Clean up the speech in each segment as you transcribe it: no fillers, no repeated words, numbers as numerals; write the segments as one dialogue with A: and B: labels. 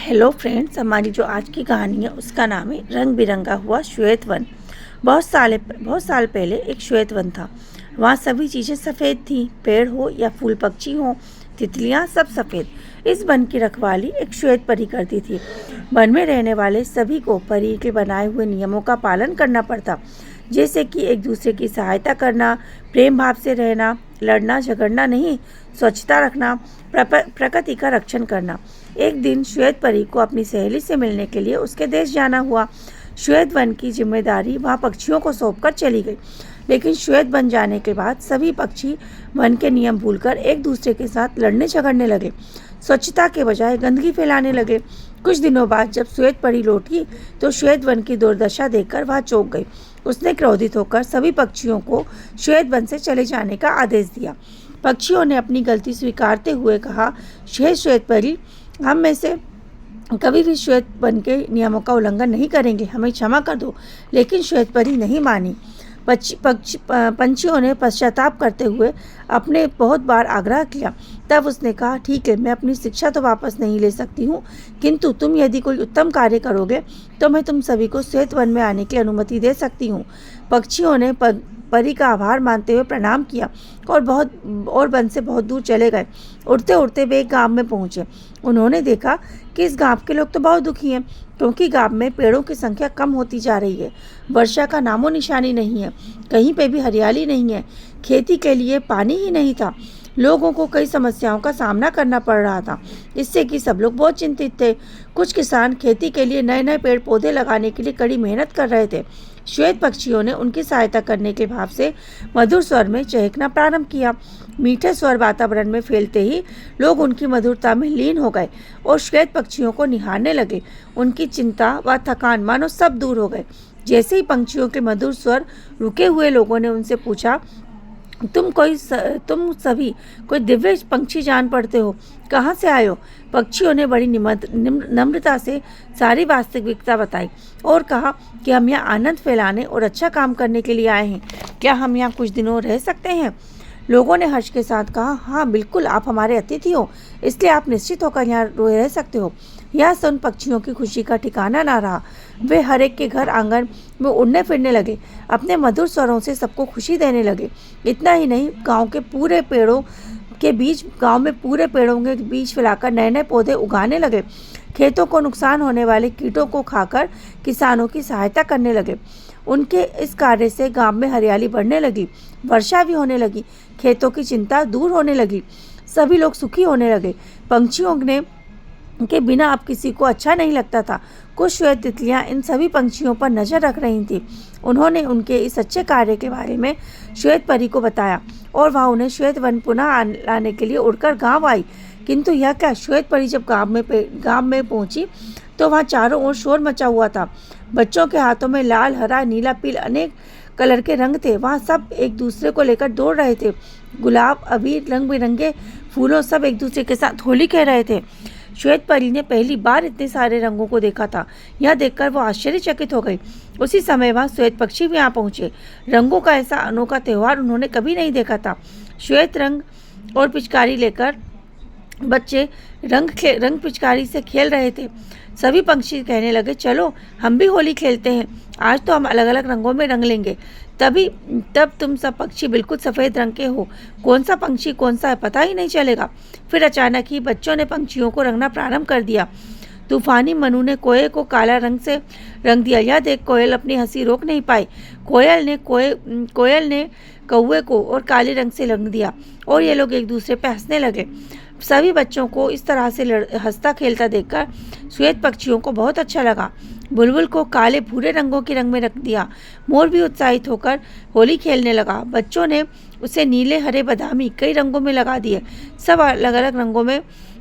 A: Hello friends, हमारी जो आज की कहानी है उसका नाम है रंग बिरंगा हुआ श्वेत वन। बहुत साल पहले एक श्वेत वन था। वहाँ सभी चीज़ें सफ़ेद थीं, पेड़ हो या फूल पक्षी हो, तितलियाँ सब सफ़ेद। इस वन की रखवाली एक श्वेत परी करती थी। वन में रहने वाले सभी को परी के बनाए हुए नियमों का पालन करना पड़ता, जैसे कि एक दूसरे की सहायता करना, प्रेम भाव से रहना, लड़ना झगड़ना नहीं, स्वच्छता रखना, प्रकृति का रक्षण करना। एक दिन श्वेत परी को अपनी सहेली से मिलने के लिए उसके देश जाना हुआ। श्वेत वन की जिम्मेदारी वहाँ पक्षियों को सौंपकर चली गई, लेकिन श्वेत बन जाने के बाद सभी पक्षी वन के नियम भूलकर एक दूसरे के साथ लड़ने झगड़ने लगे, स्वच्छता के बजाय गंदगी फैलाने लगे। कुछ दिनों बाद जब श्वेत परी लौटी तो श्वेत वन की दुर्दशा देखकर वह चौंक गई। उसने क्रोधित होकर सभी पक्षियों को श्वेत वन से चले जाने का आदेश दिया। पक्षियों ने अपनी गलती स्वीकारते हुए कहा, श्वेत परी, हम में से कभी भी श्वेत वन के नियमों का उल्लंघन नहीं करेंगे, हमें क्षमा कर दो। लेकिन श्वेत परी नहीं मानी। पंछियों ने पश्चाताप करते हुए अपने बहुत बार आग्रह किया। तब उसने कहा, ठीक है, मैं अपनी शिक्षा तो वापस नहीं ले सकती हूँ, किंतु तुम यदि कोई उत्तम कार्य करोगे तो मैं तुम सभी को श्वेत वन में आने की अनुमति दे सकती हूँ। पक्षियों ने परी का आभार मानते हुए प्रणाम किया और वन से बहुत दूर चले गए। उड़ते उड़ते वे एक गांव में पहुंचे। उन्होंने देखा कि इस गांव के लोग तो बहुत दुखी हैं, क्योंकि गांव में पेड़ों की संख्या कम होती जा रही है। वर्षा का नामो निशानी नहीं है, कहीं पे भी हरियाली नहीं है, खेती के लिए पानी ही नहीं था। लोगों को कई समस्याओं का सामना करना पड़ रहा था, इससे कि सब लोग बहुत चिंतित थे। कुछ किसान खेती के लिए नए नए पेड़ पौधे लगाने के लिए कड़ी मेहनत कर रहे थे। श्वेत पक्षियों ने उनकी सहायता करने के भाव से मधुर स्वर में चहकना प्रारंभ किया। मीठे स्वर वातावरण में फैलते ही लोग उनकी मधुरता में लीन हो गए और श्वेत पक्षियों को निहारने लगे। उनकी चिंता व थकान मानो सब दूर हो गए। जैसे ही पंछियों के मधुर स्वर रुके हुए लोगों ने उनसे पूछा, तुम सभी कोई दिव्य पंछी जान पड़ते हो, कहाँ से आए हो? पक्षियों ने बड़ी नम्रता से सारी वास्तविकता बताई और कहा कि हम यहाँ आनंद फैलाने और अच्छा काम करने के लिए आए हैं। क्या हम यहाँ कुछ दिनों रह सकते हैं? लोगों ने हर्ष के साथ कहा, हाँ बिल्कुल, आप हमारे अतिथि हो, इसलिए आप निश्चित होकर यहाँ रह सकते हो। यह सुन पक्षियों की खुशी का ठिकाना ना रहा। वे हर एक के घर आंगन में उड़ने फिरने लगे, अपने मधुर स्वरों से सबको खुशी देने लगे। इतना ही नहीं, गांव में पूरे पेड़ों के बीच फैलाकर नए नए पौधे उगाने लगे। खेतों को नुकसान होने वाले कीटों को खाकर किसानों की सहायता करने लगे। उनके इस कार्य से गांव में हरियाली बढ़ने लगी, वर्षा भी होने लगी, खेतों की चिंता दूर होने लगी, सभी लोग सुखी होने लगे। पंछियों के बिना अब किसी को अच्छा नहीं लगता था। कुछ श्वेत तितलियां इन सभी पंछियों पर नजर रख रही थीं। उन्होंने उनके इस अच्छे कार्य के बारे में श्वेत परी को बताया और वह उन्हें श्वेत वन पुनः लाने के लिए उड़कर गांव आई। किंतु यह क्या, श्वेत परी जब गांव में पहुंची तो वहाँ चारों ओर शोर मचा हुआ था। बच्चों के हाथों में लाल, हरा, नीला, पीला अनेक कलर के रंग थे। वहाँ सब एक दूसरे को लेकर दौड़ रहे थे। गुलाब, अबीर, रंग बिरंगे फूलों, सब एक दूसरे के साथ होली खेल रहे थे। श्वेत परी ने पहली बार इतने सारे रंगों को देखा था। यह देखकर वो आश्चर्यचकित हो गई। उसी समय वहाँ श्वेत पक्षी भी यहाँ पहुँचे। रंगों का ऐसा अनोखा त्यौहार उन्होंने कभी नहीं देखा था। श्वेत रंग और पिचकारी लेकर बच्चे रंग पिचकारी से खेल रहे थे। सभी पंछी कहने लगे, चलो हम भी होली खेलते हैं, आज तो हम अलग अलग रंगों में रंग लेंगे। तब तुम सब पक्षी बिल्कुल सफ़ेद रंग के हो, कौन सा पंछी कौन सा है पता ही नहीं चलेगा। फिर अचानक ही बच्चों ने पंछियों को रंगना प्रारंभ कर दिया। तूफानी मनु ने कोयल को काला रंग से रंग दिया। यह देख कोयल अपनी हंसी रोक नहीं पाई। कोयल ने कौवे को और काले रंग से रंग दिया और ये लोग एक दूसरे पर हंसने लगे। सभी बच्चों को इस तरह से हंसता खेलता देखकर श्वेत पक्षियों को बहुत अच्छा लगा। बुलबुल को काले भूरे रंगों के रंग में रख दिया। मोर भी उत्साहित होकर होली खेलने लगा। बच्चों ने उसे नीले, हरे, बादामी कई रंगों में लगा दिए। सब अलग अलग रंगों में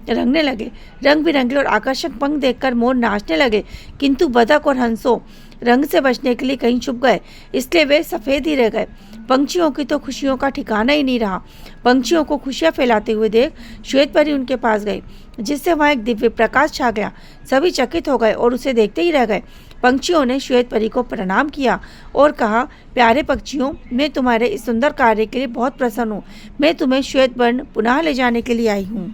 A: रंगने लगे। रंग बिरंगे और आकर्षक पंख देखकर मोर नाचने लगे, किंतु बतख और हंसों रंग से बचने के लिए कहीं छुप गए, इसलिए वे सफ़ेद ही रह गए। पंछियों की तो खुशियों का ठिकाना ही नहीं रहा। पंछियों को खुशियाँ फैलाते हुए देख श्वेत परी उनके पास गई, जिससे वहाँ एक दिव्य प्रकाश छा गया। सभी चकित हो गए और उसे देखते ही रह गए। पंछियों ने श्वेत परी को प्रणाम किया और कहा, प्यारे पक्षियों, मैं तुम्हारे इस सुंदर कार्य के लिए बहुत प्रसन्न हूँ। मैं तुम्हें श्वेत वन पुनः ले जाने के लिए आई हूँ।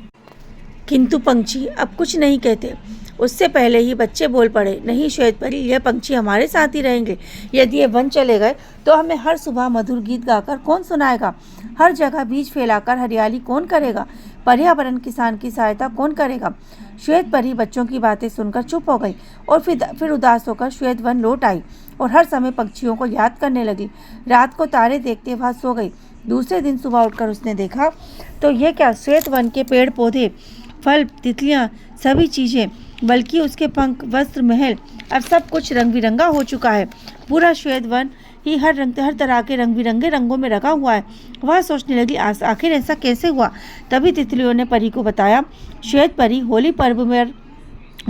A: किंतु पंछी अब कुछ नहीं कहते। उससे पहले ही बच्चे बोल पड़े, नहीं श्वेत परी, यह पंछी हमारे साथ ही रहेंगे। यदि ये वन चले गए तो हमें हर सुबह मधुर गीत गाकर कौन सुनाएगा? हर जगह बीज फैलाकर हरियाली कौन करेगा? पर्यावरण किसान की सहायता कौन करेगा? श्वेत परी बच्चों की बातें सुनकर चुप हो गई और फिर उदास होकर श्वेत वन लौट आई और हर समय पक्षियों को याद करने लगी। रात को तारे देखते वह सो गई। दूसरे दिन सुबह उठकर उसने देखा तो ये क्या, श्वेत वन के पेड़ पौधे, फल, तितलियां, सभी चीजें, बल्कि उसके पंख, वस्त्र, महल, अब सब कुछ रंग बिरंगा हो चुका है। पूरा श्वेत वन ही हर तरह के रंग बिरंगे रंगों में रंगा हुआ है। वह सोचने लगी, आखिर ऐसा कैसे हुआ? तभी तितलियों ने परी को बताया, श्वेत परी, होली पर्व में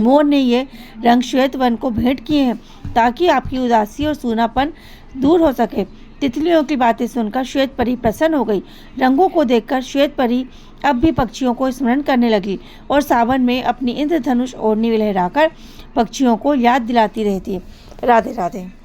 A: मोर ने ये रंग श्वेत वन को भेंट किए हैं ताकि आपकी उदासी और सूनापन दूर हो सके। तितलियों की बातें सुनकर श्वेत परी प्रसन्न हो गई। रंगों को देखकर श्वेत परी अब भी पक्षियों को स्मरण करने लगी और सावन में अपनी इंद्रधनुष ओढ़नी लहराकर पक्षियों को याद दिलाती रहती है। राधे राधे।